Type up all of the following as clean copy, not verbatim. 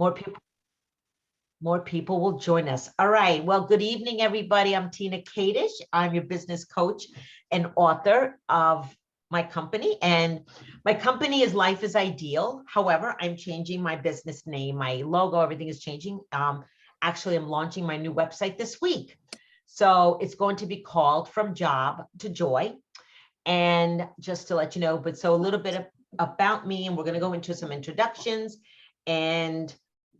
more people More people will join us. All right. Well, good evening, everybody. I'm Tina Kadish. I'm your business coach and author of my company. And my company is Life is Ideal. However, I'm changing my business name, my logo, everything is changing. Actually, I'm launching my new website this week. So it's going to be called From Job to Joy. And just to let you know, but so a little bit about me, and we're going to go into some introductions. And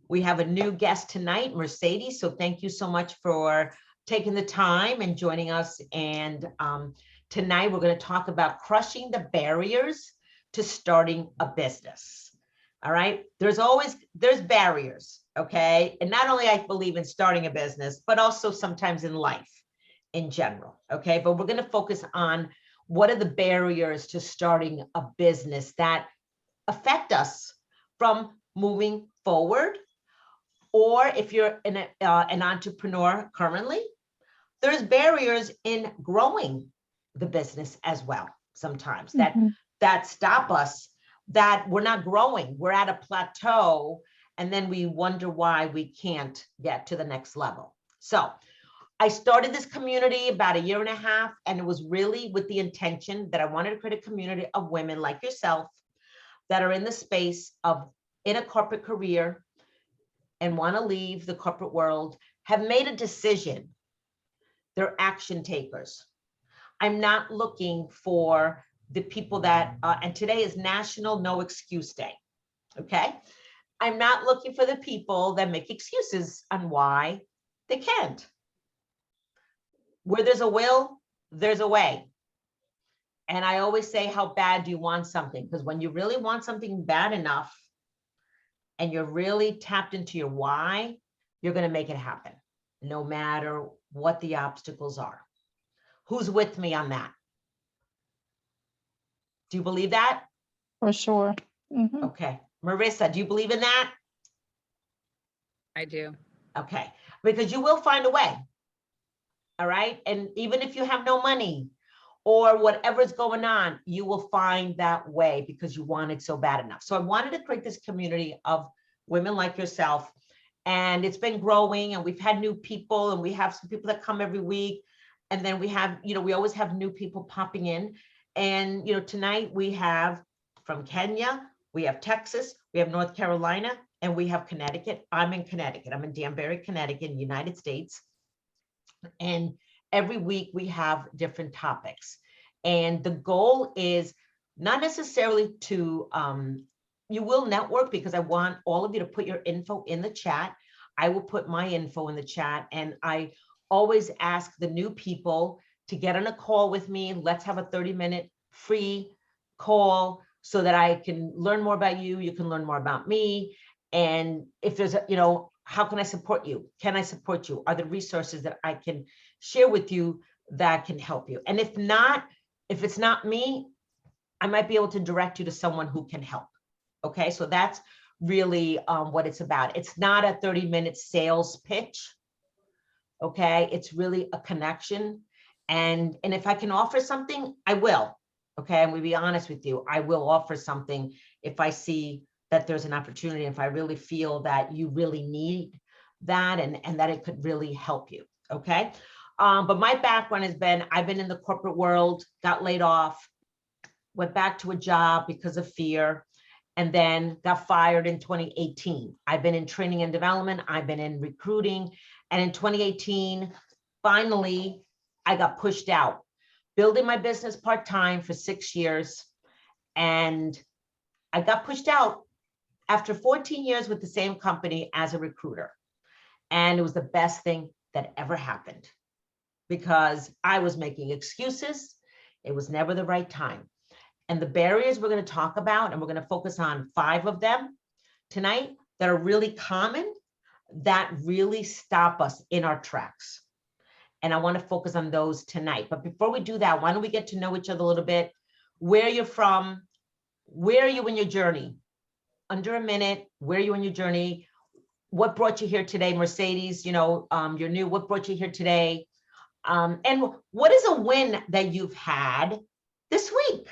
we have a new guest tonight, Mercedes. So thank you so much for taking the time and joining us. And tonight we're going to talk about crushing the barriers to starting a business. All right. There's barriers. Okay. And not only I believe in starting a business, but also sometimes in life in general. Okay. But we're going to focus on what are the barriers to starting a business that affect us from moving forward. Or if you're an entrepreneur currently, there's barriers in growing the business as well. Sometimes that stop us, that we're not growing. We're at a plateau, and then we wonder why we can't get to the next level. So I started this community about 1.5 years, and it was really with the intention that I wanted to create a community of women like yourself that are in the space of in a corporate career and want to leave the corporate world, have made a decision. They're action takers. I'm not looking for the people that, and today is National No Excuse Day, okay? I'm not looking for the people that make excuses on why they can't. Where there's a will, there's a way. And I always say, how bad do you want something? Because when you really want something bad enough, and you're really tapped into your why, you're going to make it happen, no matter what the obstacles are. Who's with me on that? Do you believe that? For sure. Okay. Marissa, do you believe in that? I do. Okay. Because you will find a way. All right. And even if you have no money or whatever's going on, you will find that way because you want it so bad enough. So I wanted to create this community of women like yourself, and it's been growing, and we've had new people, and we have some people that come every week. And then we have, we always have new people popping in. And, tonight we have from Kenya, we have Texas, we have North Carolina, and we have Connecticut. I'm in Connecticut. I'm in Danbury, Connecticut, United States. And every week we have different topics. And the goal is not necessarily to, you will network, because I want all of you to put your info in the chat. I will put my info in the chat. And I always ask the new people to get on a call with me. Let's have a 30-minute free call so that I can learn more about you. You can learn more about me. And if there's how can I support you? Can I support you? Are there resources that I can share with you that can help you? And if it's not me, I might be able to direct you to someone who can help. Okay, so that's really what it's about. It's not a 30-minute sales pitch. Okay, it's really a connection. And if I can offer something, I will. Okay, and we'll be honest with you, I will offer something if I see that there's an opportunity, if I really feel that you really need that and that it could really help you. Okay, but my background has been, I've been in the corporate world, got laid off, went back to a job because of fear, and then got fired in 2018. I've been in training and development. I've been in recruiting. And in 2018, finally, I got pushed out, building my business part-time for 6 years. And I got pushed out after 14 years with the same company as a recruiter. And it was the best thing that ever happened because I was making excuses. It was never the right time. And the barriers we're going to talk about, and we're going to focus on 5 of them tonight that are really common, that really stop us in our tracks. And I want to focus on those tonight. But before we do that, why don't we get to know each other a little bit? Where you're from, where are you in your journey? Under a minute, where are you in your journey? What brought you here today? Mercedes, you're new. What brought you here today? And what is a win that you've had this week?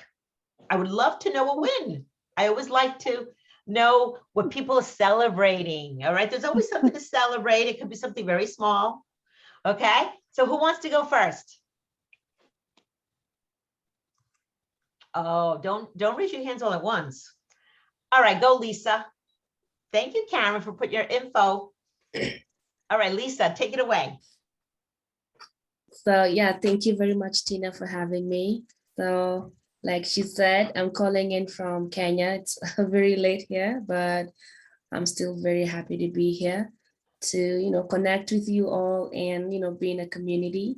I would love to know a win. I always like to know what people are celebrating. All right. There's always something to celebrate. It could be something very small. Okay. So who wants to go first? Oh, don't raise your hands all at once. All right, go, Lisa. Thank you, Karen, for putting your info. All right, Lisa, take it away. So yeah, thank you very much, Tina, for having me. So like she said, I'm calling in from Kenya. It's very late here, but I'm still very happy to be here to, connect with you all and, be in a community.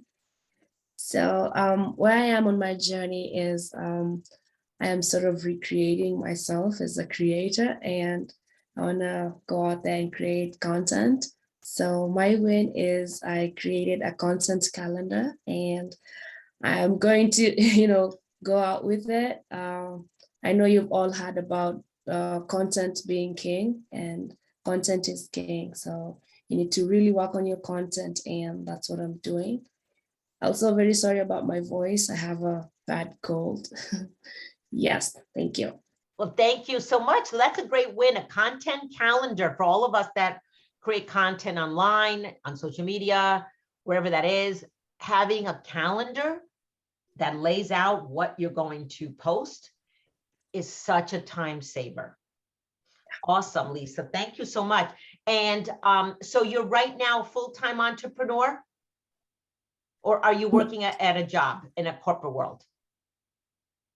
So where I am on my journey is I am sort of recreating myself as a creator, and I want to go out there and create content. So my win is I created a content calendar, and I'm going to, go out with it. I know you've all heard about content being king, and content is king. So you need to really work on your content, and that's what I'm doing. Also, very sorry about my voice. I have a bad cold. Yes, thank you. Well, thank you so much. That's a great win, a content calendar for all of us that create content online, on social media, wherever that is. Having a calendar that lays out what you're going to post is such a time saver. Awesome, Lisa. Thank you so much. And so you're right now a full-time entrepreneur? Or are you working at a job in a corporate world?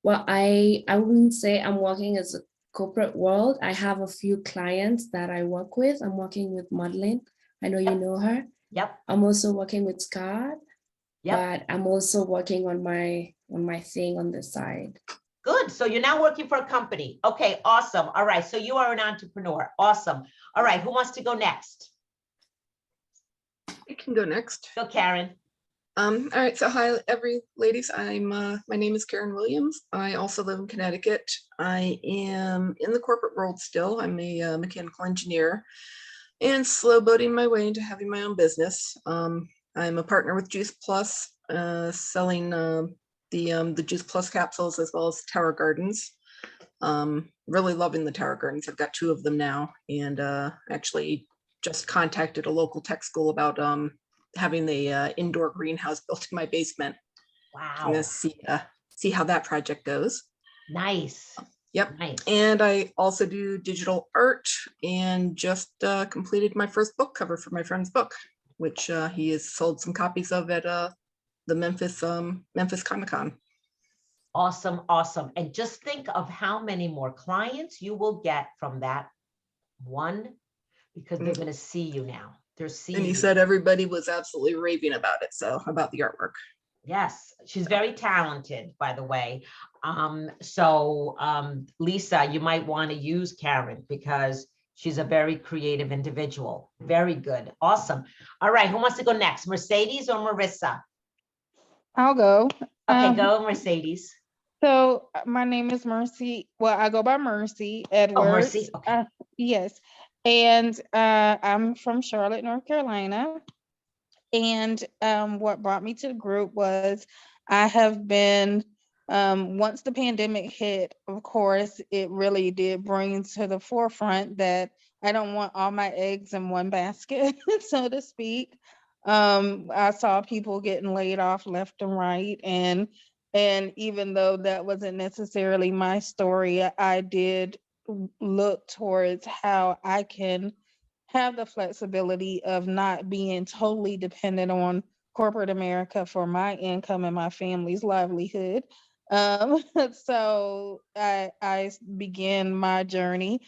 Well, I wouldn't say I'm working as a corporate world. I have a few clients that I work with. I'm working with Madeline. I know you know her. Yep. I'm also working with Scott. Yep. But I'm also working on my thing on the side. Good. So you're now working for a company. Okay, awesome. All right. So you are an entrepreneur. Awesome. All right. Who wants to go next? I can go next. Go, Karen. All right, so hi, ladies. My name is Karen Williams. I also live in Connecticut. I am in the corporate world still. I'm a mechanical engineer and slow boating my way into having my own business. I'm a partner with Juice Plus, selling the Juice Plus capsules as well as Tower Gardens. Really loving the Tower Gardens. I've got 2 of them now, and actually just contacted a local tech school about having the indoor greenhouse built in my basement. Wow. I'm gonna see how that project goes. Nice. Yep. Nice. And I also do digital art, and just completed my first book cover for my friend's book, which he has sold some copies of at the Memphis Comic-Con. Awesome. Awesome. And just think of how many more clients you will get from that one, because they're going to see you now. They're seeing And he you. said everybody was absolutely raving about it. So about the artwork. Yes, she's very talented, by the way. Lisa, you might want to use Karen because she's a very creative individual. Very good. Awesome. All right, who wants to go next? Mercedes or Marissa? I'll go. Okay, go, Mercedes. So my name is Mercy. Well, I go by Mercy Edwards. Oh, Mercy. Okay. Yes. And I'm from Charlotte, North Carolina. And what brought me to the group was I have been, once the pandemic hit, of course, it really did bring to the forefront that I don't want all my eggs in one basket, so to speak. I saw people getting laid off left and right. And even though that wasn't necessarily my story, I did look towards how I can have the flexibility of not being totally dependent on corporate America for my income and my family's livelihood. Um, so I began my journey.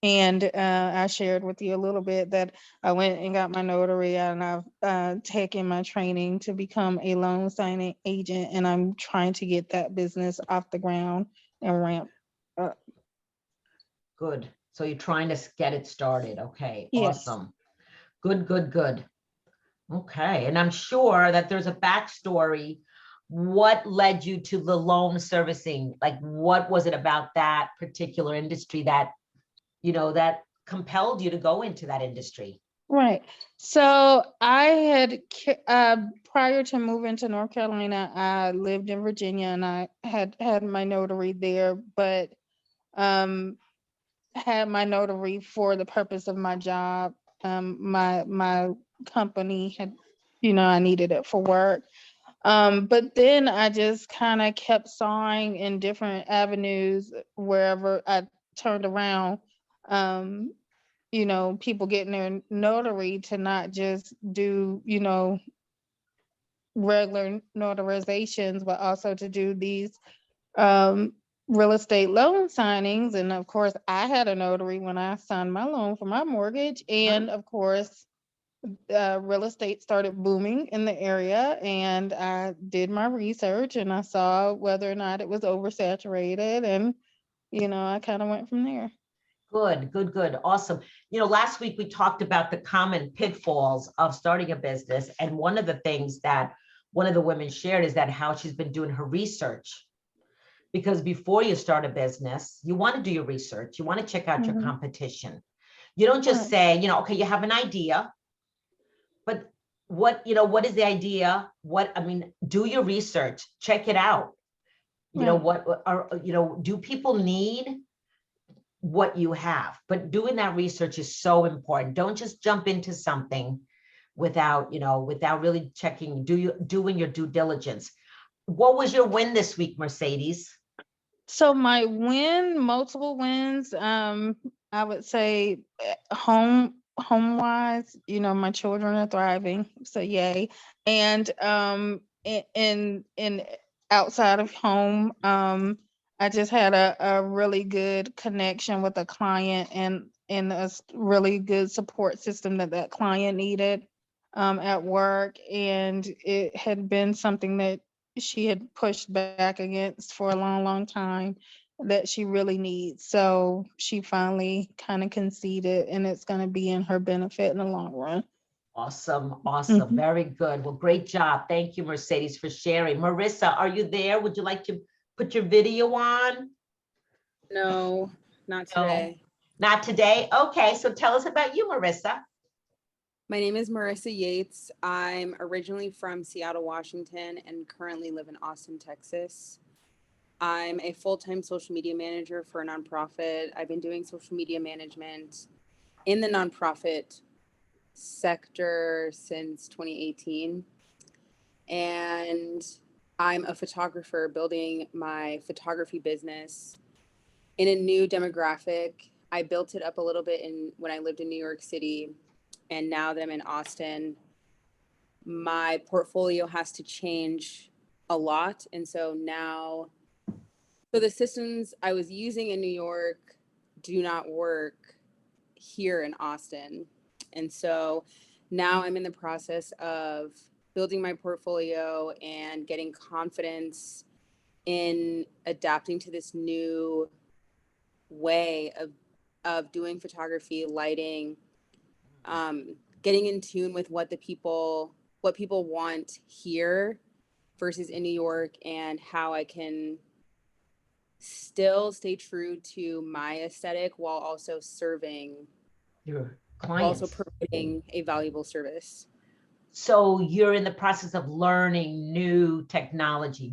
And I shared with you a little bit that I went and got my notary, and I've taken my training to become a loan signing agent, and I'm trying to get that business off the ground and ramp up. Good. So you're trying to get it started. Okay, Yes. awesome. Good, good, good. Okay, and I'm sure that there's a backstory. What led you to the loan servicing? Like, what was it about that particular industry that, that compelled you to go into that industry? Right. So I had, prior to moving to North Carolina, I lived in Virginia, and I had my notary there. But had my notary for the purpose of my job. My company had, I needed it for work. But then I just kind of kept sawing in different avenues wherever I turned around. Um, people getting their notary to not just do, regular notarizations, but also to do these um, real estate loan signings. And of course, I had a notary when I signed my loan for my mortgage. And of course, real estate started booming in the area, and I did my research and I saw whether or not it was oversaturated, and I kind of went from there. Good, good, good. Awesome. Last week we talked about the common pitfalls of starting a business. And one of the things that one of the women shared is that how she's been doing her research. Because before you start a business, you want to do your research. You want to check out your Mhm. competition. You don't just Right. say, okay, you have an idea, but what is the idea? Do your research, check it out. Right. What are, do people need what you have? But doing that research is so important. Don't just jump into something without really checking, doing your due diligence. What was your win this week, Mercedes? So my multiple wins, I would say home wise, my children are thriving, so yay. And in outside of home, I just had a really good connection with a client, and really good support system that client needed at work, and it had been something that she had pushed back against for a long, long time that she really needs. So she finally kind of conceded, and it's going to be in her benefit in the long run. Awesome, awesome, Mhm. very good. Well, great job. Thank you, Mercedes, for sharing. Marissa, are you there? Would you like to put your video on? No, not No, today. not today. Okay, so tell us about you, Marissa. My name is Marissa Yates. I'm originally from Seattle, Washington, and currently live in Austin, Texas. I'm a full-time social media manager for a nonprofit. I've been doing social media management in the nonprofit sector since 2018. And I'm a photographer building my photography business in a new demographic. I built it up a little bit when I lived in New York City, and now that I'm in Austin, my portfolio has to change a lot. And so now, so the systems I was using in New York do not work here in Austin. And so now I'm in the process of building my portfolio and getting confidence in adapting to this new way of doing photography, lighting, getting in tune with what people want here versus in New York, and how I can still stay true to my aesthetic while also Your also clients. providing a valuable service. So you're in the process of learning new technology,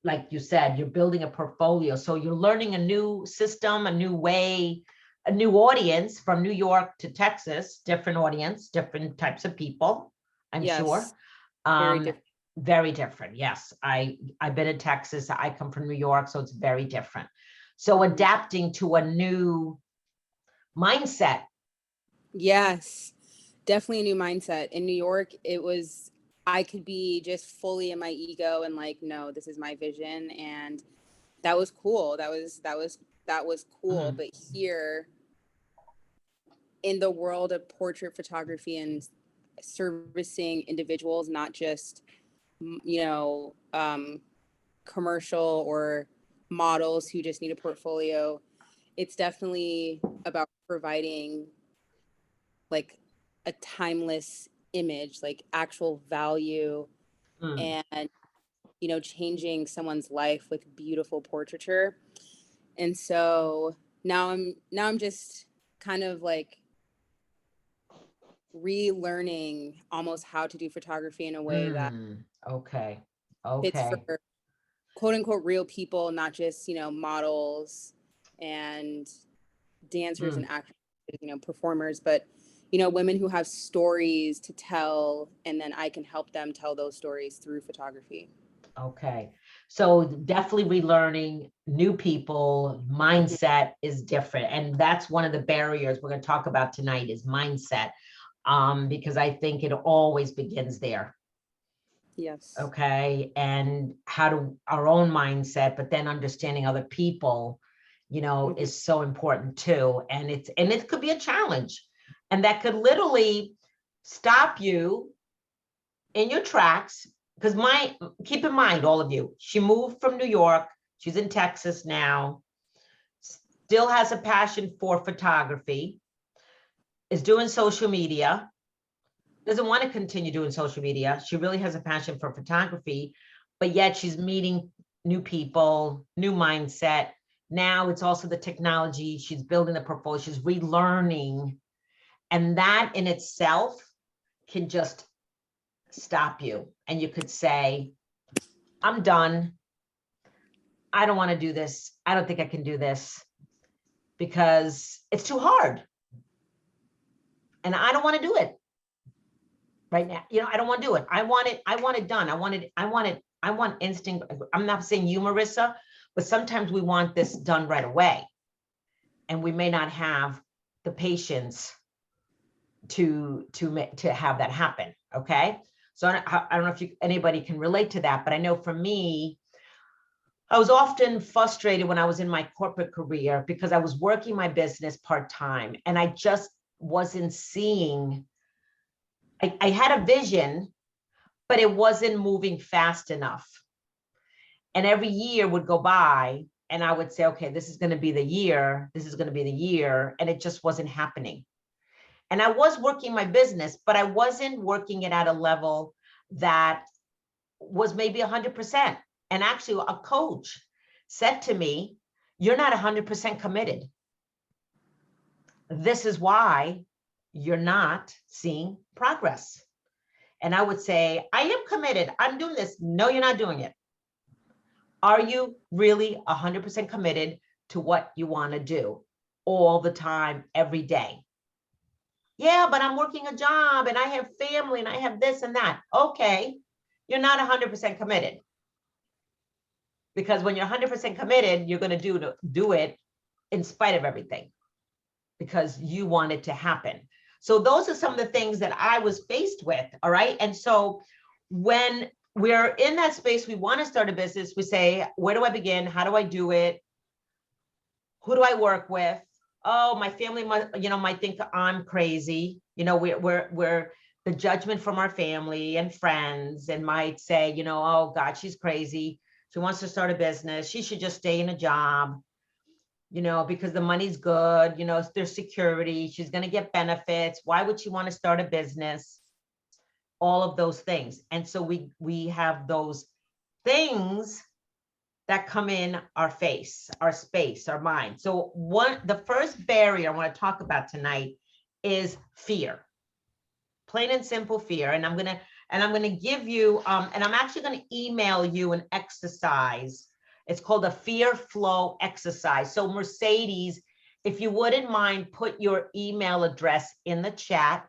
like you said, you're building a portfolio. So you're learning a new system, a new way, a new audience from New York to Texas, different audience, different types of people, I'm sure. Yes, very Um, different. Very different. Yes, I've been in Texas. I come from New York, so it's very different. So adapting to a new mindset. Yes, definitely a new mindset. In New York, I could be just fully in my ego and like, no, this is my vision. And that was cool. That was cool. Mhm. But here in the world of portrait photography and servicing individuals, not just, you know, commercial or models who just need a portfolio, it's definitely about providing like a timeless image, like actual value, Mm. and changing someone's life with beautiful portraiture. And so now I'm just kind of like relearning almost how to do photography in a way that Okay. fits for Okay. quote unquote real people, not just models and dancers and actors, performers, but, women who have stories to tell, and then I can help them tell those stories through photography. Okay, so definitely relearning new people, mindset is different. And that's one of the barriers we're going to talk about tonight is mindset, because I think it always begins there. Yes. Okay, and how to our own mindset, but then understanding other people, is so important too. And it could be a challenge, and that could literally stop you in your tracks. Because keep in mind, all of you, she moved from New York, she's in Texas now, still has a passion for photography, is doing social media, doesn't want to continue doing social media. She really has a passion for photography, but yet she's meeting new people, new mindset. Now it's also the technology. She's building the portfolio, she's relearning. And that in itself can just stop you. And you could say, I'm done. I don't want to do this. I don't think I can do this because it's too hard. And I don't want to do it right now. I don't want to do it. I want it done. I want instinct. I'm not saying you, Marissa, but sometimes we want this done right away. And we may not have the patience to have that happen. Okay. So I don't know if anybody can relate to that, but I know for me, I was often frustrated when I was in my corporate career because I was working my business part-time and I just wasn't seeing, I had a vision, but it wasn't moving fast enough. And every year would go by and I would say, okay, this is going to be the year. This is going to be the year. And it just wasn't happening. And I was working my business, but I wasn't working it at a level that was maybe 100%. And actually a coach said to me, you're not 100% committed. This is why you're not seeing progress. And I would say, I am committed. I'm doing this. No, you're not doing it. Are you really 100% committed to what you want to do all the time, every day? Yeah, but I'm working a job and I have family and I have this and that. Okay, you're not 100% committed. Because when you're 100% committed, you're going to do it in spite of everything because you want it to happen. So those are some of the things that I was faced with. All right. And so when we're in that space, we want to start a business. We say, where do I begin? How do I do it? Who do I work with? Oh, my family might think I'm crazy. We're the judgment from our family and friends and might say, oh God, she's crazy. She wants to start a business. She should just stay in a job, because the money's good, there's security. She's going to get benefits. Why would she want to start a business? All of those things. And so we have those things that come in our face, our space, our mind. So the first barrier I want to talk about tonight is fear. Plain and simple fear. And I'm going to give you, and I'm actually going to email you an exercise. It's called a fear flow exercise. So Mercedes, if you wouldn't mind, put your email address in the chat.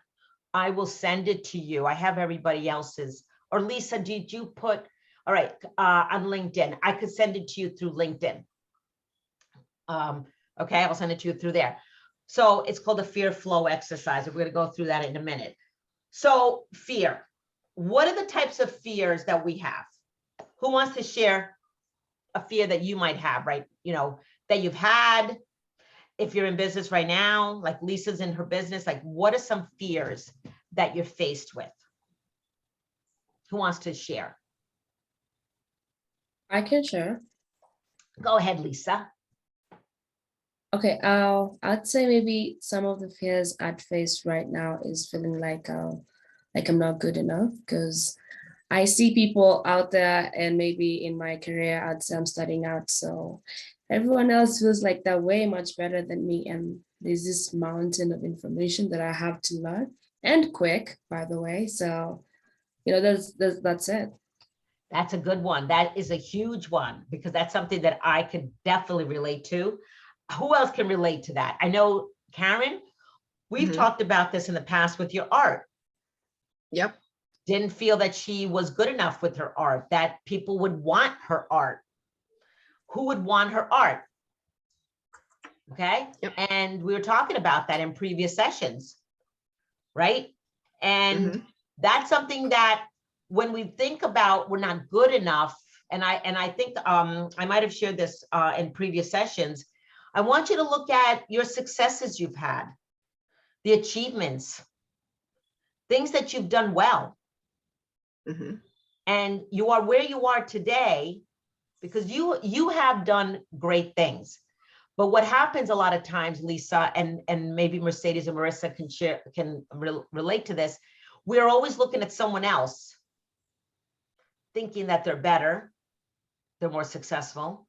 I will send it to you. I have everybody else's. Or Lisa, did you put, all right, on LinkedIn? I could send it to you through LinkedIn. Okay, I'll send it to you through there. So it's called a fear flow exercise. We're going to go through that in a minute. So fear. What are the types of fears that we have? Who wants to share a fear that you might have, right? That you've had, if you're in business right now, like Lisa's in her business, like what are some fears that you're faced with? Who wants to share? I can share. Go ahead, Lisa. Okay, I'd say maybe some of the fears I'd face right now is feeling like I'm not good enough, because I see people out there and maybe in my career, I'd say I'm starting out. So everyone else feels like they're way much better than me. And there's this mountain of information that I have to learn, and quick, by the way. So, that's it. That's a good one. That is a huge one because that's something that I could definitely relate to. Who else can relate to that? I know, Karen, we've Mhm. talked about this in the past with your art. Yep. Didn't feel that she was good enough with her art, that people would want her art. Who would want her art? Okay. Yep. And we were talking about that in previous sessions, right? And Mhm. that's something that when we think about we're not good enough, and I think I might have shared this in previous sessions. I want you to look at your successes you've had, the achievements, things that you've done well. Mhm. And you are where you are today because you have done great things. But what happens a lot of times, Lisa, and maybe Mercedes and Marissa can relate to this, we're always looking at someone else, thinking that they're better, they're more successful,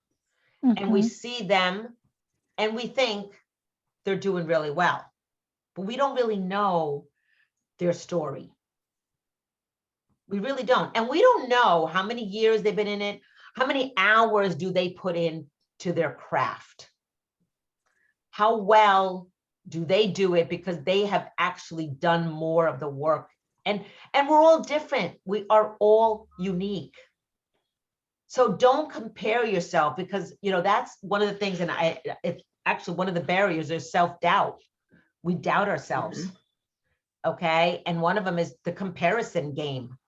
and we Mhm. see them and we think they're doing really well, but we don't really know their story. We really don't. And we don't know how many years they've been in it, how many hours do they put in to their craft? How well do they do it because they have actually done more of the work? And we're all different. We are all unique. So don't compare yourself because, you know, that's one of the things, and it's actually one of the barriers is self-doubt. We doubt ourselves. Mhm. Okay. And one of them is the comparison game.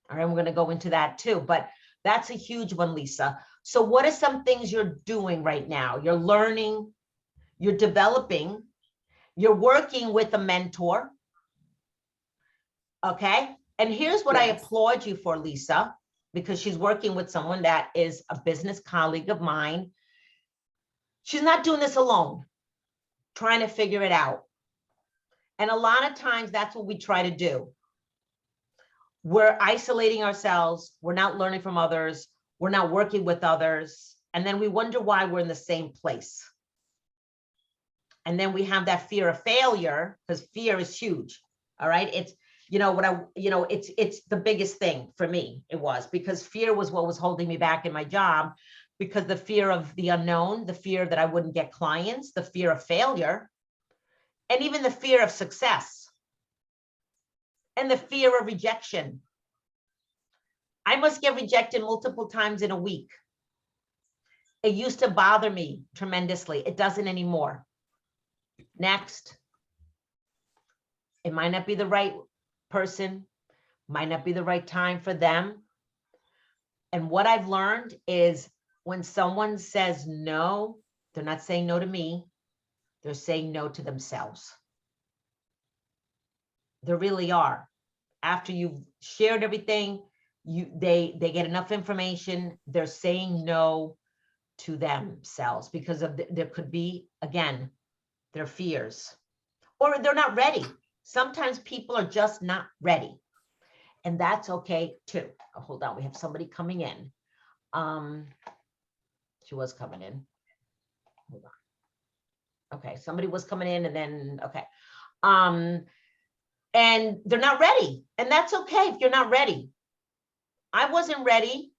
All right, we're going to go into that too, but that's a huge one, Lisa. So what are some things you're doing right now? You're learning, you're developing, you're working with a mentor. Okay. And here's what I Yes. applaud you for, Lisa, because she's working with someone that is a business colleague of mine. She's not doing this alone, trying to figure it out. And a lot of times that's what we try to do. We're isolating ourselves. We're not learning from others. We're not working with others. And then we wonder why we're in the same place. And then we have that fear of failure because fear is huge. All right. It's, you know, it's the biggest thing for me. It was because fear was what was holding me back in my job, because the fear of the unknown, the fear that I wouldn't get clients, the fear of failure, and even the fear of success and the fear of rejection. I must get rejected multiple times in a week. It used to bother me tremendously. It doesn't anymore. Next. It might not be the right person, might not be the right time for them. And what I've learned is when someone says no, they're not saying no to me, they're saying no to themselves. They really are. After you've shared everything, they get enough information, they're saying no to themselves because of there could be, again, their fears, or they're not ready. Sometimes people are just not ready, and that's okay too. Oh, hold on, we have somebody coming in. She was coming in. Hold on. Okay, somebody was coming in, and then okay. And they're not ready, and that's okay if you're not ready. I wasn't ready,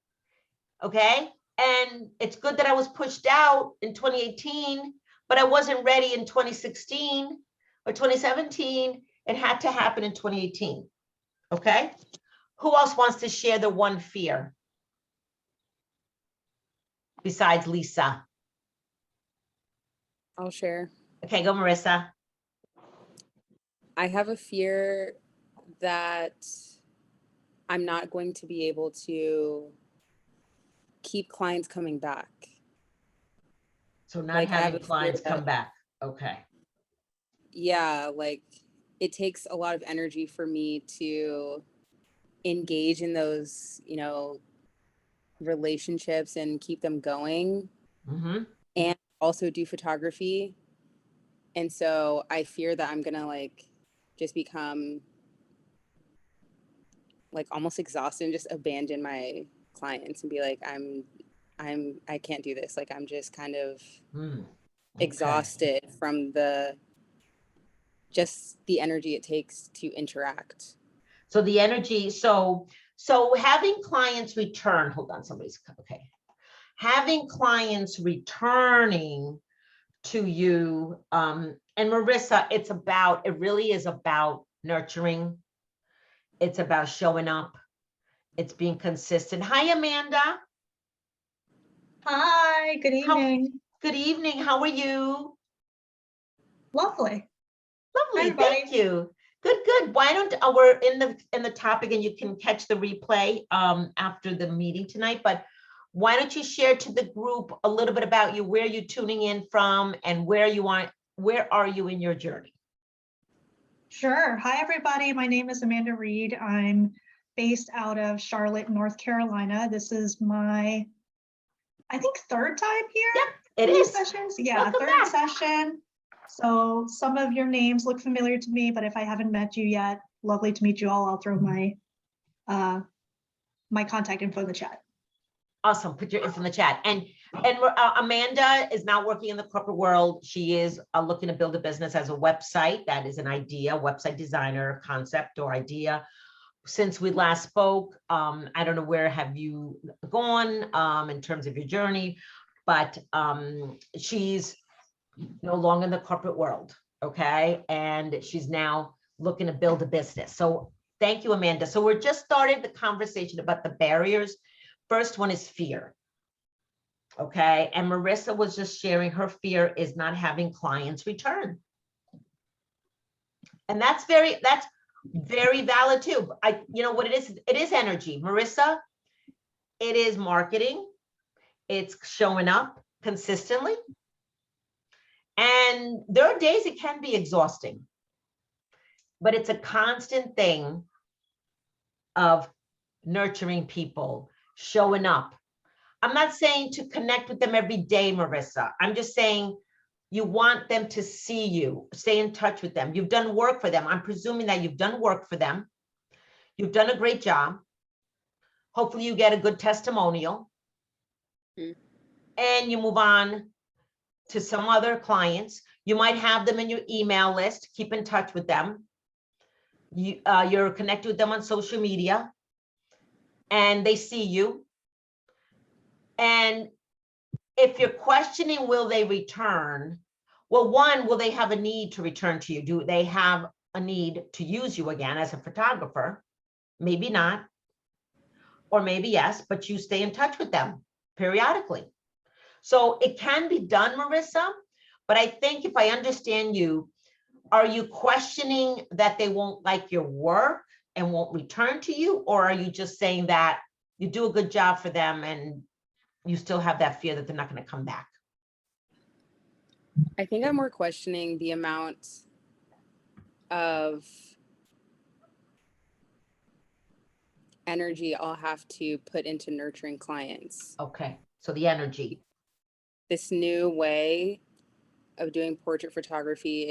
okay? And it's good that I was pushed out in 2018, but I wasn't ready in 2016 or 2017. It had to happen in 2018, okay? Who else wants to share the one fear besides Lisa? I'll share. Okay, go Marissa. I have a fear that I'm not going to be able to keep clients coming back. So not Like, I have having a fear clients come that, back. Okay. yeah, like it takes a lot of energy for me to engage in those, relationships and keep them going, Mm-hmm. and also do photography. And so I fear that I'm gonna just become almost exhausted and just abandon my clients and be like, I can't do this. Like, I'm just kind of Okay. exhausted from just the energy it takes to interact. So the energy, so having clients return, hold on, somebody's okay. Having clients returning to you. And Marissa, it really is about nurturing. It's about showing up. It's being consistent. Hi, Amanda. Hi, good evening. Good evening. How are you? Lovely. Lovely. everybody. Thank you. Good, good. Why don't we're in the topic, and you can catch the replay after the meeting tonight, but why don't you share to the group a little bit about you, where you're tuning in from, and where are you in your journey? Sure. Hi, everybody. My name is Amanda Reed. I'm based out of Charlotte, North Carolina. This is my, I think, third time here. It Three is. sessions. Yeah, Welcome third back. session. So some of your names look familiar to me, but if I haven't met you yet, lovely to meet you all. I'll throw my my contact info in the chat. Awesome. Put your info in the chat. And Amanda is now working in the corporate world. She is looking to build a business as a website. That is an idea, website designer, concept or idea. Since we last spoke, I don't know where have you gone in terms of your journey, but she's no longer in the corporate world. Okay. And she's now looking to build a business. So thank you, Amanda. So we're just started the conversation about the barriers. First one is fear. Okay. And Marissa was just sharing her fear is not having clients return. And that's very valid too. You know what it is? It is energy. Marissa, it is marketing. It's showing up consistently. And there are days it can be exhausting, but it's a constant thing of nurturing people, showing up. I'm not saying to connect with them every day, Marissa. I'm just saying you want them to see you, stay in touch with them. You've done work for them. I'm presuming that you've done work for them. You've done a great job. Hopefully you get a good testimonial and you move on to some other clients. You might have them in your email list, keep in touch with them. You're connected with them on social media and they see you. And if you're questioning, will they return? Well, one, will they have a need to return to you? Do they have a need to use you again as a photographer? Maybe not, or maybe yes, but you stay in touch with them periodically. So it can be done, Marissa, but I think if I understand you, are you questioning that they won't like your work and won't return to you? Or are you just saying that you do a good job for them and you still have that fear that they're not going to come back? I think I'm more questioning the amount of energy I'll have to put into nurturing clients. Okay, so the energy. This new way of doing portrait photography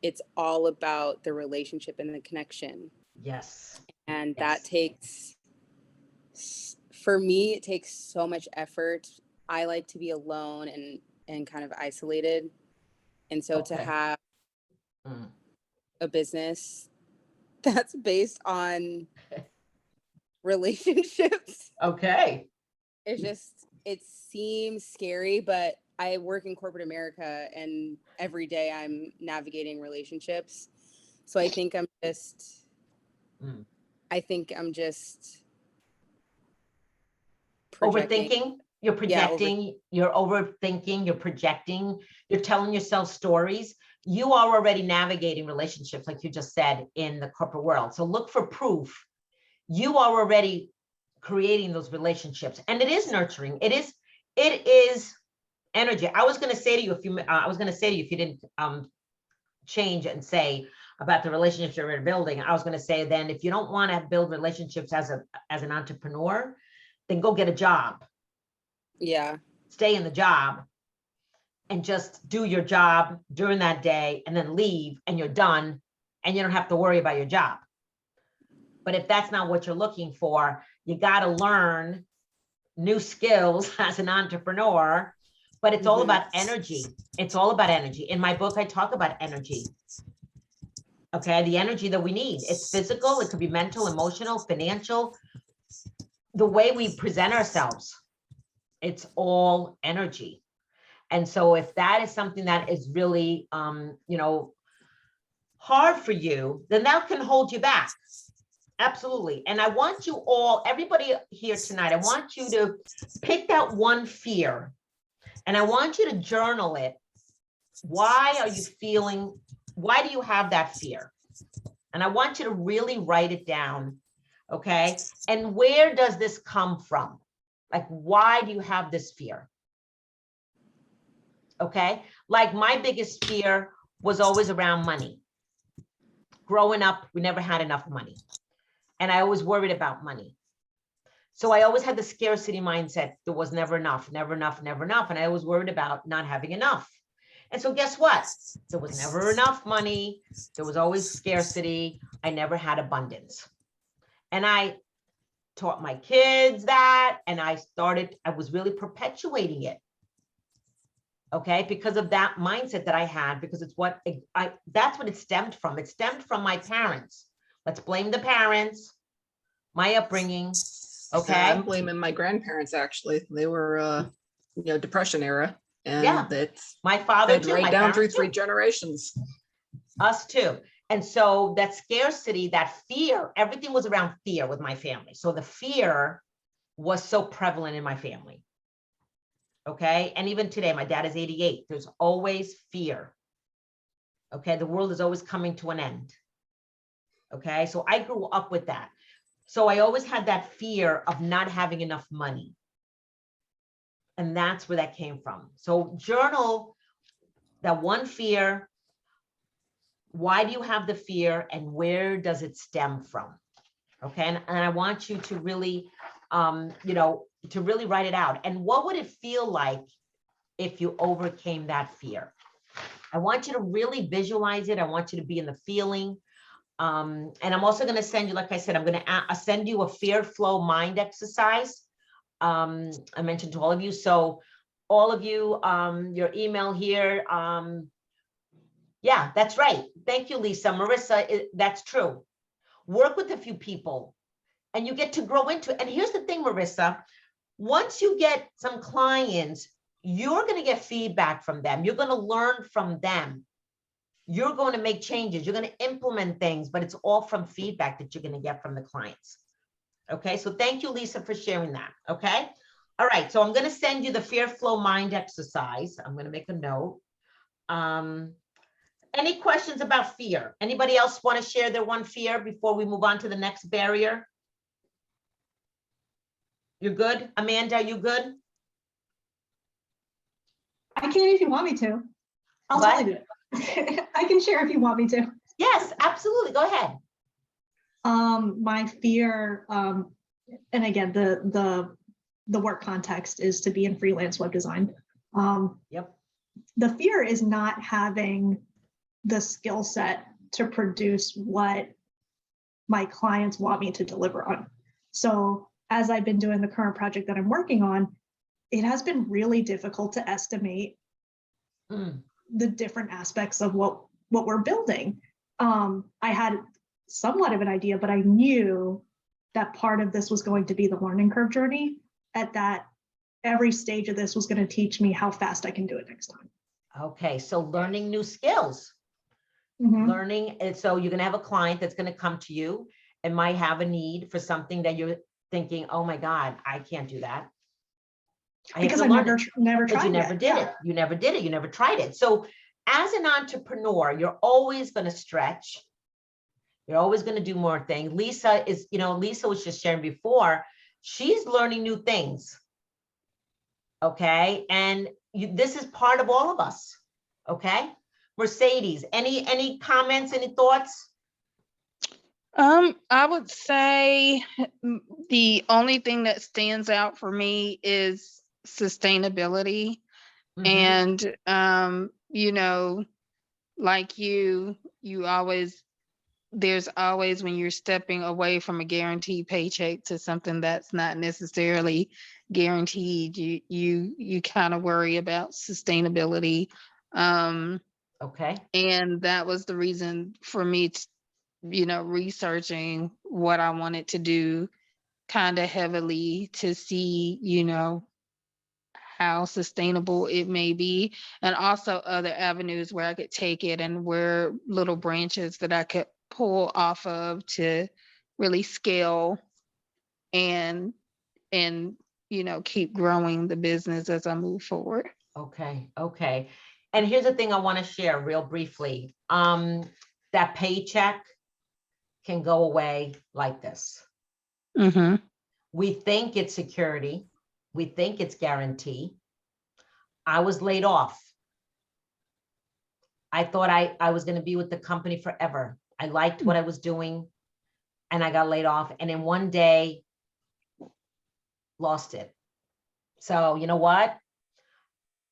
it's all about the relationship and the connection. Yes. And yes. That takes, for me, it takes so much effort. I like to be alone and kind of isolated. And so to have a business that's based on relationships. Okay. It seems scary, but I work in corporate America and every day I'm navigating relationships. So I think I'm just overthinking. You're projecting, you're overthinking, you're projecting, you're telling yourself stories. You are already navigating relationships, like you just said, in the corporate world. So look for proof. You are already creating those relationships, and it is nurturing. It is energy. I was going to say to you if you didn't change and say about the relationships you're building, I was going to say then if you don't want to build relationships as an entrepreneur, then go get a job. Yeah. Stay in the job and just do your job during that day and then leave and you're done and you don't have to worry about your job. But if that's not what you're looking for, you got to learn new skills as an entrepreneur, but it's all about energy. It's all about energy. In my book, I talk about energy. Okay. The energy that we need. It's physical. It could be mental, emotional, financial, the way we present ourselves. It's all energy. And so if that is something that is really, hard for you, then that can hold you back. Absolutely. And I want you all, everybody here tonight, I want you to pick that one fear and I want you to journal it. Why are you feeling, why do you have that fear? And I want you to really write it down. Okay. And where does this come from? Like, why do you have this fear? Okay. Like my biggest fear was always around money. Growing up, we never had enough money. And I always worried about money. So I always had the scarcity mindset. There was never enough, never enough, never enough. And I was worried about not having enough. And so guess what? There was never enough money. There was always scarcity. I never had abundance. And I taught my kids that, and I was really perpetuating it. Okay, because of that mindset that I had, because it's what that's what it stemmed from. It stemmed from my parents. Let's blame the parents, my upbringing. Okay. I'm blaming my grandparents, actually. They were, Depression era. And Yeah. that's My father too. right My down through parents three too. generations. Us too. And so that scarcity, that fear, everything was around fear with my family. So the fear was so prevalent in my family. Okay. And even today, my dad is 88. There's always fear. Okay. The world is always coming to an end. Okay. So I grew up with that. So I always had that fear of not having enough money. And that's where that came from. So journal that one fear. Why do you have the fear and where does it stem from? Okay. And I want you to really, to really write it out. And what would it feel like if you overcame that fear? I want you to really visualize it. I want you to be in the feeling. And I'm also going to send you, like I said, I'm going to send you a fear flow mind exercise. I mentioned to all of you. So all of you, your email here. Yeah, that's right. Thank you, Lisa. Marissa, that's true. Work with a few people and you get to grow into it. And here's the thing, Marissa, once you get some clients, you're going to get feedback from them. You're going to learn from them. You're going to make changes. You're going to implement things, but it's all from feedback that you're going to get from the clients. Okay. So thank you, Lisa, for sharing that. Okay. All right. So I'm going to send you the fear flow mind exercise. I'm going to make a note. Any questions about fear? Anybody else want to share their one fear before we move on to the next barrier? You're good? Amanda, are you good? I can if you want me to. I'll What? totally do it. I can share if you want me to. Yes, absolutely. Go ahead. My fear, and again, the work context is to be in freelance web design. Yep. The fear is not having the skill set to produce what my clients want me to deliver on. So as I've been doing the current project that I'm working on, it has been really difficult to estimate the different aspects of what we're building. I had somewhat of an idea, but I knew that part of this was going to be the learning curve journey, at that every stage of this was going to teach me how fast I can do it next time. Okay, so learning new skills. Learning, and so you're going to have a client that's going to come to you and might have a need for something that you're thinking, oh my God, I can't do that. Because I never tried you never did it. You never did it. You never tried it. So as an entrepreneur, you're always going to stretch. You're always going to do more things. Lisa was just sharing before, she's learning new things. Okay. And this is part of all of us. Okay. Mercedes, any comments, any thoughts? I would say the only thing that stands out for me is sustainability. And, like you always, there's always, when you're stepping away from a guaranteed paycheck to something that's not necessarily guaranteed, you kind of worry about sustainability. Okay. And that was the reason for me to, researching what I wanted to do kind of heavily, to see, how sustainable it may be, and also other avenues where I could take it and where little branches that I could pull off of to really scale and keep growing the business as I move forward. Okay, okay. And here's the thing I want to share real briefly. That paycheck can go away like this. Mm-hmm. We think it's security. We think it's guarantee. I was laid off. I thought I was going to be with the company forever. I liked what I was doing and I got laid off. And in one day, lost it. So you know what?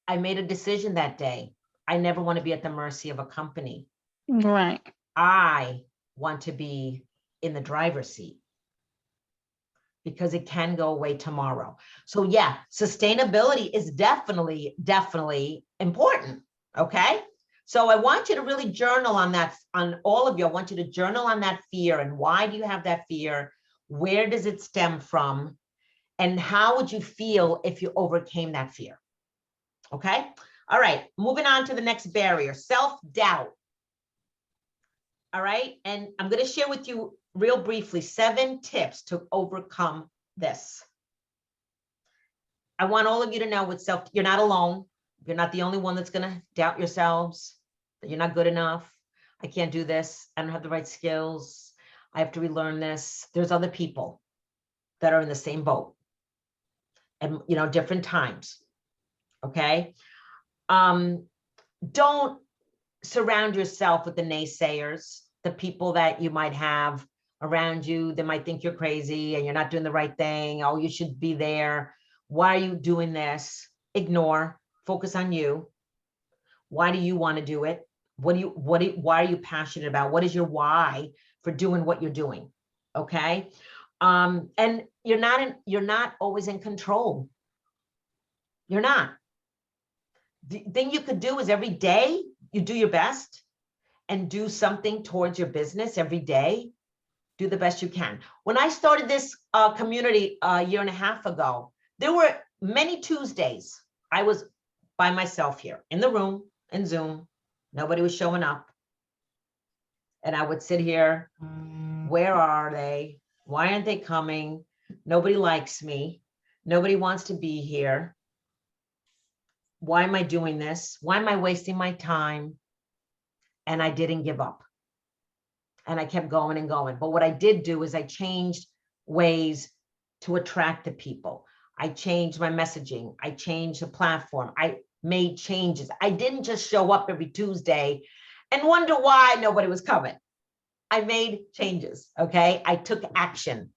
I made a decision that day. I never want to be at the mercy of a company. Right. I want to be in the driver's seat because it can go away tomorrow. So yeah, sustainability is definitely important. Okay. So I want you to really journal on that, on all of you. I want you to journal on that fear and why do you have that fear? Where does it stem from? And how would you feel if you overcame that fear? Okay. All right. Moving on to the next barrier, self-doubt. All right. And I'm going to share with you real briefly 7 tips to overcome this. I want all of you to know with you're not alone. You're not the only one that's going to doubt yourselves, that you're not good enough. I can't do this. I don't have the right skills. I have to relearn this. There's other people that are in the same boat and, different times. Okay. Don't surround yourself with the naysayers, the people that you might have around you that might think you're crazy and you're not doing the right thing. Oh, you should be there. Why are you doing this? Ignore, focus on you. Why do you want to do it? Why are you passionate about? What is your why for doing what you're doing? Okay. And you're not always in control. You're not. The thing you could do is every day you do your best and do something towards your business every day. Do the best you can. When I started this community a year and a half ago, there were many Tuesdays I was by myself here in the room in Zoom. Nobody was showing up. And I would sit here. Where are they? Why aren't they coming? Nobody likes me. Nobody wants to be here. Why am I doing this? Why am I wasting my time? And I didn't give up. And I kept going and going. But what I did do is I changed ways to attract the people. I changed my messaging. I changed the platform. I made changes. I didn't just show up every Tuesday and wonder why nobody was coming. I made changes, okay? I took action.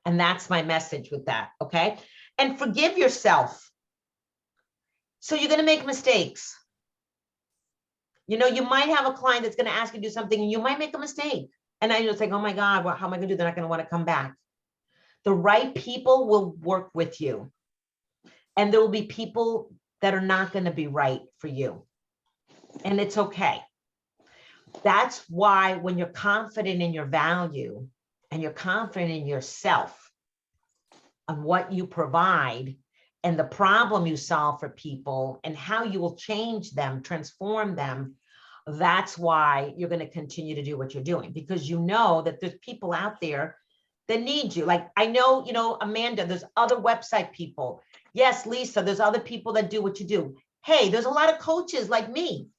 And that's my message with that, okay? And forgive yourself. So you're going to make mistakes. You might have a client that's going to ask you to do something and you might make a mistake. And then you'll think, oh my God, how am I going to do? They're not going to want to come back. The right people will work with you. And there will be people that are not going to be right for you. And it's okay. That's why when you're confident in your value and you're confident in yourself on what you provide and the problem you solve for people and how you will change them, transform them, that's why you're going to continue to do what you're doing, because you know that there's people out there that need you. Like I know, Amanda, there's other website people. Yes, Lisa, there's other people that do what you do. Hey, there's a lot of coaches like me.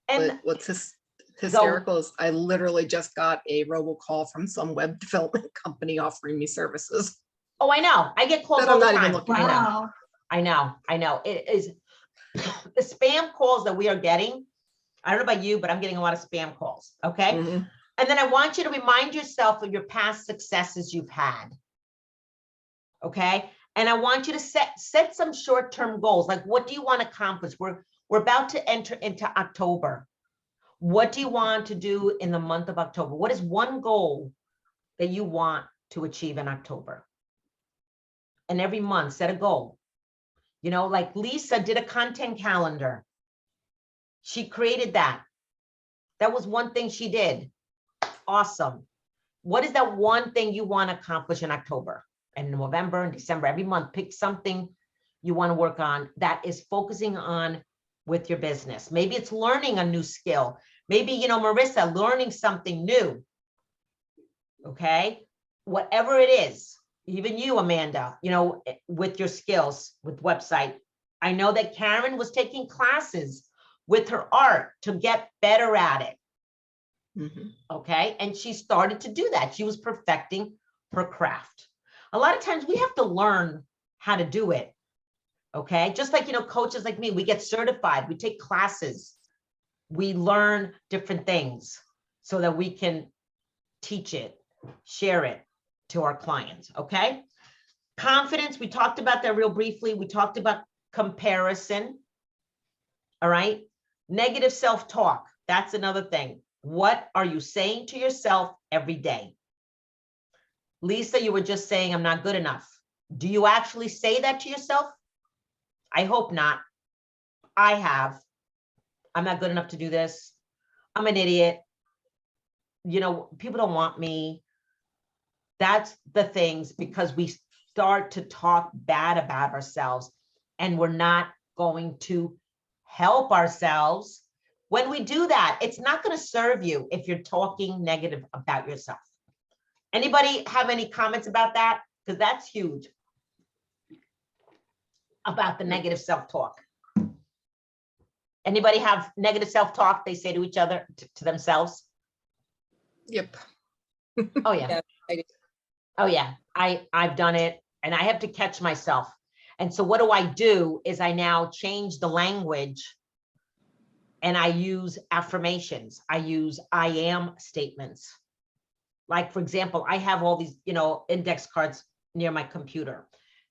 And what's hysterical is I literally just got a robocall from some web development company offering me services. Oh, I know. I get calls That all I'm the not time. even looking at. Wow. I know. It is the spam calls that we are getting. I don't know about you, but I'm getting a lot of spam calls. Okay. Mhm. And then I want you to remind yourself of your past successes you've had. Okay. And I want you to set some short-term goals. Like, what do you want to accomplish? We're about to enter into October. What do you want to do in the month of October? What is one goal that you want to achieve in October? And every month, set a goal. Like Lisa did a content calendar. She created that. That was one thing she did. Awesome. What is that one thing you want to accomplish in October and November and December? Every month, pick something you want to work on that is focusing on with your business. Maybe it's learning a new skill. Maybe, you know, Marissa, learning something new. Okay. Whatever it is, even you, Amanda, you know, with your skills, with website. I know that Karen was taking classes with her art to get better at it. Mhm. Okay. And she started to do that. She was perfecting her craft. A lot of times we have to learn how to do it. Okay. Just like, you know, coaches like me, we get certified, we take classes, we learn different things so that we can teach it, share it to our clients. Okay. Confidence. We talked about that real briefly. We talked about comparison. All right. Negative self-talk. That's another thing. What are you saying to yourself every day? Lisa, you were just saying, I'm not good enough. Do you actually say that to yourself? I hope not. I have. I'm not good enough to do this. I'm an idiot. You know, people don't want me. That's the things, because we start to talk bad about ourselves and we're not going to help ourselves. When we do that, it's not going to serve you if you're talking negative about yourself. Anybody have any comments about that? Because that's huge. About the negative self-talk. Anybody have negative self-talk they say to each other, to themselves? Yep. Oh yeah. Yeah, I do. Oh yeah. I've done it and I have to catch myself. And so what do? Is I now change the language and I use affirmations. I use I am statements. Like, for example, I have all these, you know, index cards near my computer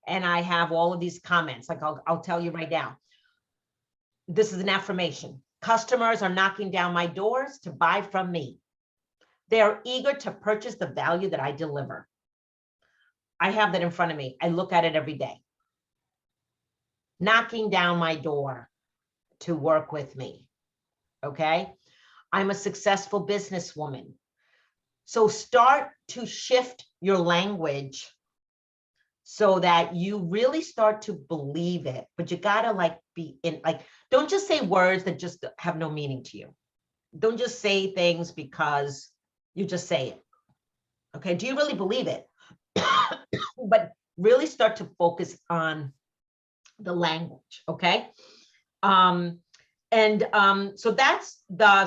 and I have all of these comments. Like I'll tell you right now. This is an affirmation. Customers are knocking down my doors to buy from me. They are eager to purchase the value that I deliver. I have that in front of me. I look at it every day. Knocking down my door to work with me. Okay. I'm a successful businesswoman. So start to shift your language so that you really start to believe it, but you gotta like be in, like, don't just say words that just have no meaning to you. Don't just say things because you just say it. Okay, do you really believe it? But really start to focus on the language, okay? So that's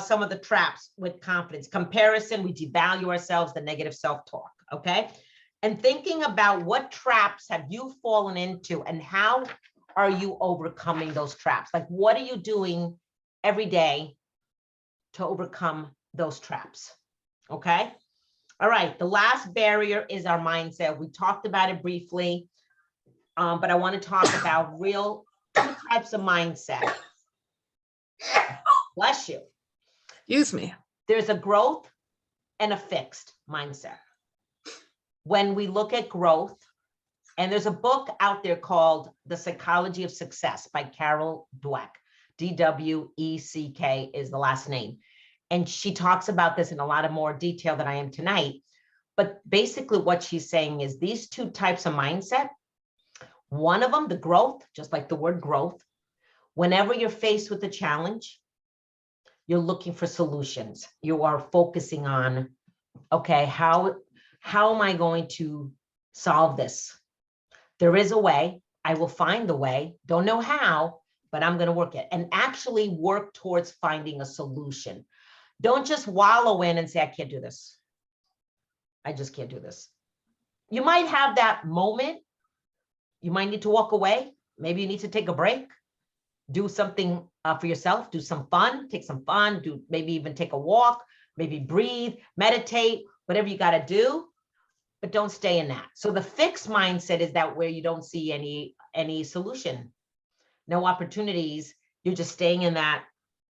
some of the traps with confidence. Comparison, we devalue ourselves, the negative self-talk, okay? And thinking about what traps have you fallen into and how are you overcoming those traps? Like, what are you doing every day to overcome those traps? Okay. All right. The last barrier is our mindset. We talked about it briefly, but I want to talk about two types of mindset. Bless you. Excuse me. There's a growth and a fixed mindset. When we look at growth, and there's a book out there called The Psychology of Success by Carol Dweck. D-W-E-C-K is the last name. And she talks about this in a lot of more detail than I am tonight. But basically what she's saying is these two types of mindset, one of them, the growth, just like the word growth, whenever you're faced with a challenge, you're looking for solutions. You are focusing on, okay, how am I going to solve this? There is a way. I will find the way. Don't know how, but I'm going to work it and actually work towards finding a solution. Don't just wallow in and say, I can't do this. I just can't do this. You might have that moment. You might need to walk away. Maybe you need to take a break. Do something for yourself. Do some fun. Take some fun. Maybe even take a walk. Maybe breathe, meditate, whatever you got to do. But don't stay in that. So the fixed mindset is that where you don't see any solution, no opportunities. You're just staying in that.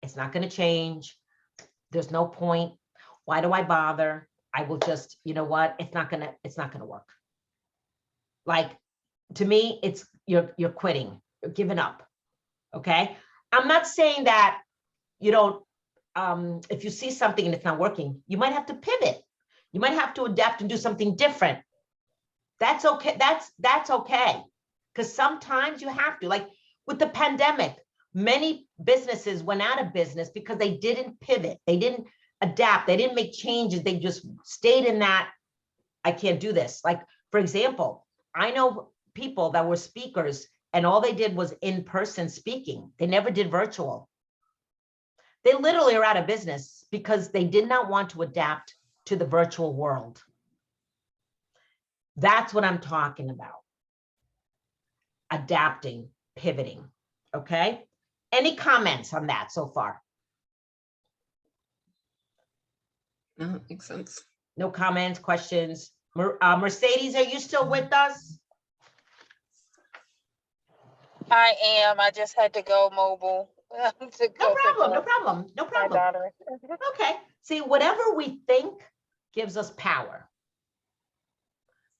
It's not going to change. There's no point. Why do I bother? I will just, you know what? It's not going to work. Like, to me, it's you're quitting, you're giving up. Okay. I'm not saying that you don't, if you see something and it's not working, you might have to pivot. You might have to adapt and do something different. That's okay. That's okay. because sometimes you have to, like with the pandemic, many businesses went out of business because they didn't pivot. They didn't adapt. They didn't make changes. They just stayed in that, I can't do this. Like, for example, I know people that were speakers and all they did was in-person speaking. They never did virtual. They literally are out of business because they did not want to adapt to the virtual world. That's what I'm talking about. Adapting, pivoting, okay? Any comments on that so far? No, that makes sense. No comments, questions? Mercedes, are you still with us? I am. I just had to go mobile. to No go pick problem, no up problem, no my problem. daughter. Okay, see, whatever we think gives us power.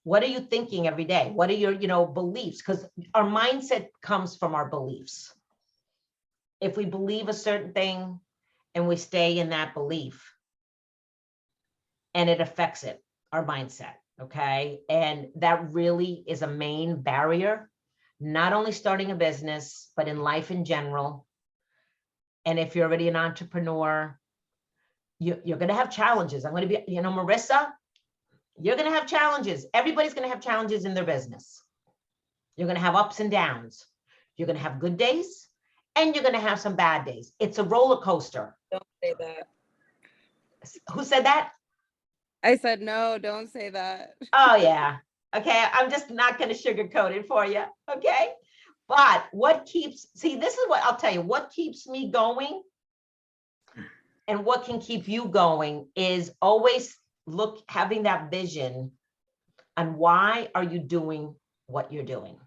What are you thinking every day? What are your, beliefs? Because our mindset comes from our beliefs. If we believe a certain thing and we stay in that belief, and it affects it, our mindset, okay? And that really is a main barrier, not only starting a business, but in life in general. And if you're already an entrepreneur, you're gonna have challenges. I'm gonna be, Marissa, you're gonna have challenges. Everybody's gonna have challenges in their business. You're gonna have ups and downs. You're gonna have good days and you're gonna have some bad days. It's a roller coaster. Don't say that. Who said that? I said, no, don't say that. Oh yeah. Okay, I'm just not gonna sugarcoat it for you, okay? But this is what I'll tell you, what keeps me going and what can keep you going is always having that vision on why are you doing what you're doing?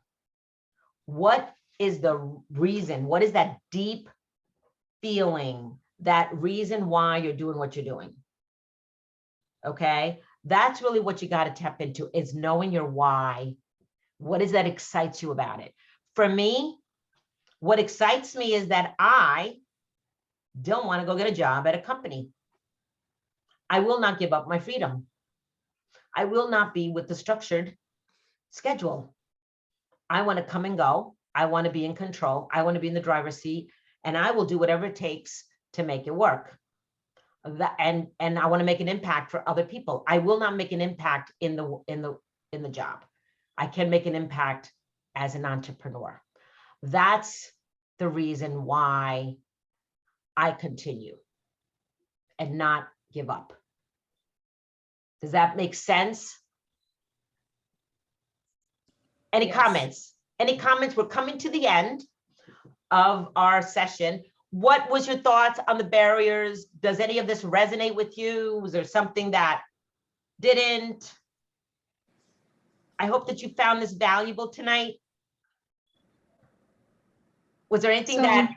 What is the reason? What is that deep feeling, that reason why you're doing what you're doing? Okay, that's really what you got to tap into, is knowing your why. What is that excites you about it? For me, what excites me is that I don't want to go get a job at a company. I will not give up my freedom. I will not be with the structured schedule. I want to come and go. I want to be in control. I want to be in the driver's seat, and I will do whatever it takes to make it work. And I want to make an impact for other people. I will not make an impact in the job. I can make an impact as an entrepreneur. That's the reason why I continue and not give up. Does that make sense? Any Yes. comments? Any comments? We're coming to the end of our session. What was your thoughts on the barriers? Does any of this resonate with you? Was there something that didn't? I hope that you found this valuable tonight. Was there anything that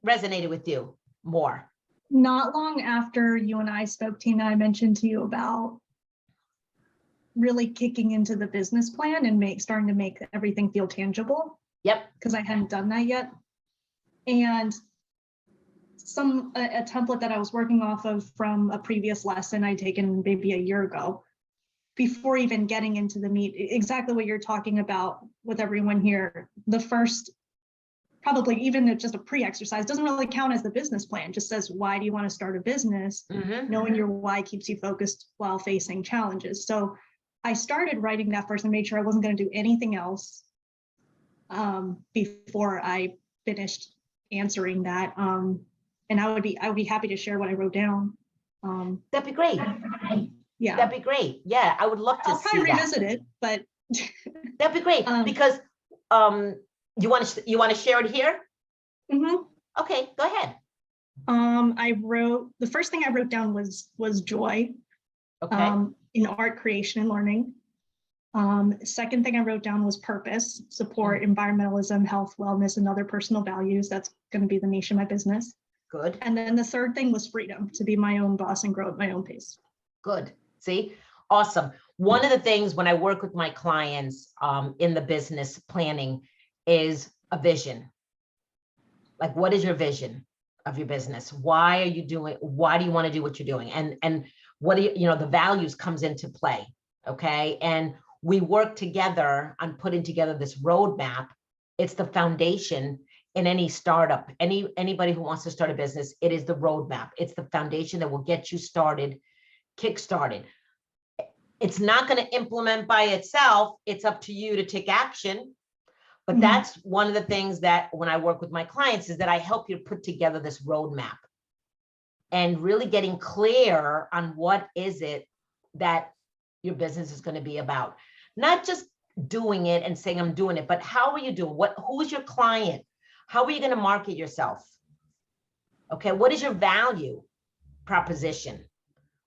resonated with you more? Not long after you and I spoke, Tina, I mentioned to you about really kicking into the business plan and starting to make everything feel tangible. Yep. Because I hadn't done that yet. And a template that I was working off of from a previous lesson I'd taken maybe a year ago, before even getting into the meat, exactly what you're talking about with everyone here. The first, probably even just a pre-exercise, doesn't really count as the business plan, just says, why do you want to start a business? Mm-hmm. Knowing your why keeps you focused while facing challenges. So I started writing that first and made sure I wasn't going to do anything else before I finished answering that. And I would be happy to share what I wrote down. That'd be great. Yeah, That'd be great. Yeah, I would love to I'll see probably that. revisit it, but That'd be great because you want to share it here? mhm. Okay, go ahead. The first thing I wrote down was joy. Okay. In art creation and learning. Second thing I wrote down was purpose, support environmentalism, health, wellness, and other personal values. That's going to be the niche of my business. Good. And then the third thing was freedom, to be my own boss and grow at my own pace. Good. See, awesome. One of the things when I work with my clients in the business planning is a vision. Like, what is your vision of your business? Why do you want to do what you're doing? And what do the values comes into play. Okay. And we work together on putting together this roadmap. It's the foundation in any startup, anybody who wants to start a business. It is the roadmap. It's the foundation that will get you started, kick-started. It's not going to implement by itself. It's up to you to take action. But that's one of the things that when I work with my clients is that I help you to put together this roadmap and really getting clear on what is it that your business is going to be about. Not just doing it and saying I'm doing it, but how are you doing? Who's your client? How are you going to market yourself? Okay, what is your value proposition?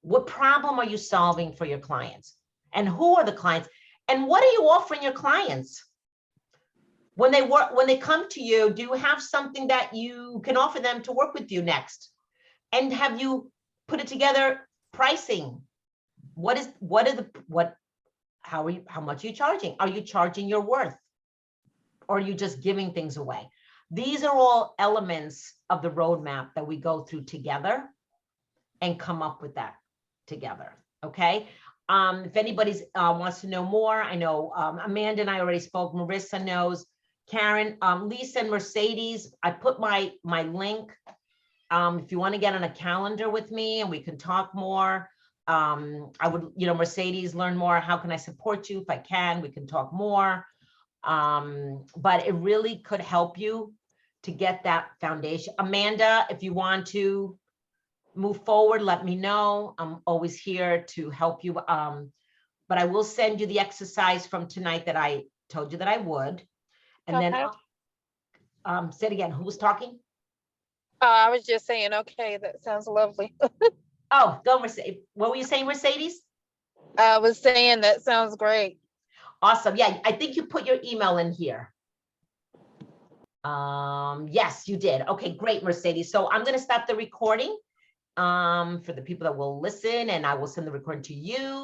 What problem are you solving for your clients? And who are the clients? And what are you offering your clients? When they come to you, do you have something that you can offer them to work with you next? And have you put it together? Pricing. How much are you charging? Are you charging your worth? Or are you just giving things away? These are all elements of the roadmap that we go through together and come up with that together. Okay. If anybody wants to know more, I know Amanda and I already spoke. Marissa knows. Karen, Lisa, and Mercedes. I put my link. If you want to get on a calendar with me and we can talk more. I would, Mercedes, learn more. How can I support you? If I can, we can talk more. But it really could help you to get that foundation. Amanda, if you want to move forward, let me know. I'm always here to help you. But I will send you the exercise from tonight that I told you that I would. And Okay. then say it again. Who was talking? I was just saying, okay, that sounds lovely. Oh, go Mercedes. What were you saying, Mercedes? I was saying that sounds great. Awesome. Yeah, I think you put your email in here. Yes, you did. Okay, great, Mercedes. So I'm going to stop the recording for the people that will listen, and I will send the recording to you.